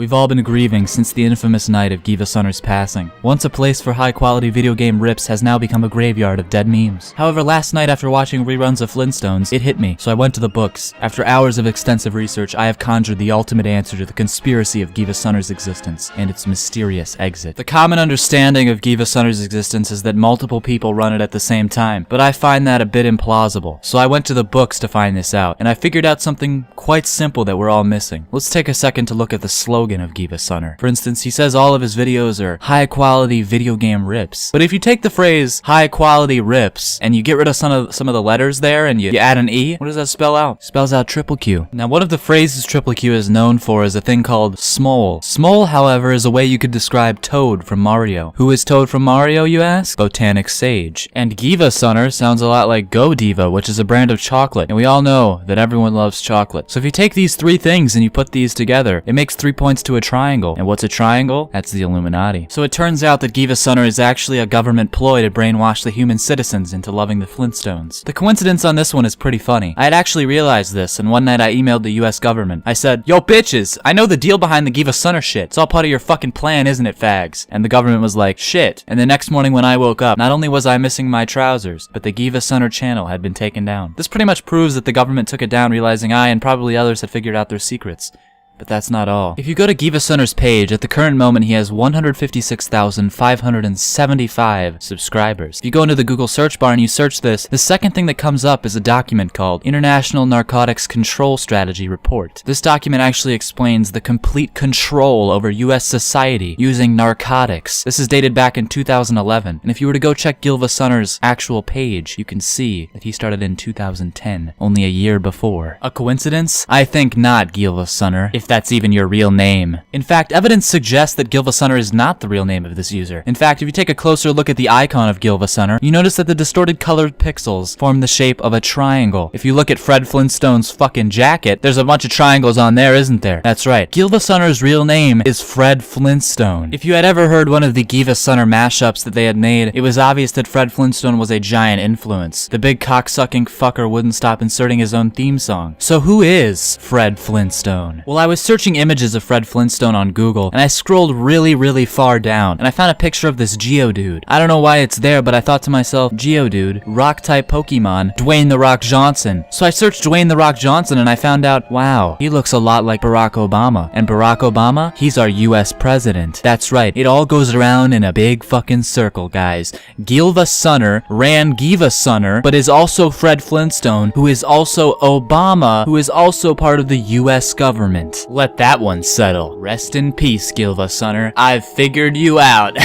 We've all been grieving since the infamous night of GiivaSunner's passing. Once a place for high-quality video game rips has now become a graveyard of dead memes. However, last night after watching reruns of Flintstones, it hit me, so I went to the books. After hours of extensive research, I have conjured the ultimate answer to the conspiracy of GiivaSunner's existence and its mysterious exit. The common understanding of GiivaSunner's existence is that multiple people run it at the same time, but I find that a bit implausible. So I went to the books to find this out, and I figured out something quite simple that we're all missing. Let's take a second to look at the slogan of GiivaSunner. For instance, he says all of his videos are high-quality video game rips. But if you take the phrase high-quality rips and you get rid of some of the letters there and you add an E, what does that spell out? It spells out triple Q. Now, one of the phrases triple Q is known for is a thing called smole. Smole, however, is a way you could describe Toad from Mario. Who is Toad from Mario, you ask? Botanic Sage. And GiivaSunner sounds a lot like Go Diva, which is a brand of chocolate. And we all know that everyone loves chocolate. So if you take these three things and you put these together, it makes 3 points to a triangle. And what's a triangle? That's the Illuminati. So it turns out that GiivaSunner is actually a government ploy to brainwash the human citizens into loving the Flintstones. The coincidence on this one is pretty funny. I had actually realized this, and one night I emailed the US government. I said, "Yo bitches, I know the deal behind the GiivaSunner shit. It's all part of your fucking plan, isn't it, fags?" And the government was like, "Shit." And the next morning when I woke up, not only was I missing my trousers, but the GiivaSunner channel had been taken down. This pretty much proves that the government took it down, realizing I and probably others had figured out their secrets. But that's not all. If you go to GiivaSunner's page, at the current moment he has 156,575 subscribers. If you go into the Google search bar and you search this, the second thing that comes up is a document called International Narcotics Control Strategy Report. This document actually explains the complete control over US society using narcotics. This is dated back in 2011, and if you were to go check GiivaSunner's actual page, you can see that he started in 2010, only a year before. A coincidence? I think not, GiivaSunner. If that's even your real name. In fact, evidence suggests that GiivaSunner is not the real name of this user. In fact, if you take a closer look at the icon of GiivaSunner, you notice that the distorted colored pixels form the shape of a triangle. If you look at Fred Flintstone's fucking jacket, there's a bunch of triangles on there, isn't there? That's right. GiivaSunner's real name is Fred Flintstone. If you had ever heard one of the GiivaSunner mashups that they had made, it was obvious that Fred Flintstone was a giant influence. The big cocksucking fucker wouldn't stop inserting his own theme song. So who is Fred Flintstone? Well, I was searching images of Fred Flintstone on Google, and I scrolled really far down, and I found a picture of this Geodude. I don't know why it's there, but I thought to myself, Geodude, rock-type Pokemon, Dwayne The Rock Johnson. So I searched Dwayne The Rock Johnson, and I found out, wow, he looks a lot like Barack Obama. And Barack Obama? He's our US president. That's right, it all goes around in a big fucking circle, guys. GiivaSunner ran GiivaSunner, but is also Fred Flintstone, who is also Obama, who is also part of the US government. Let that one settle. Rest in peace, GiivaSunner. I've figured you out.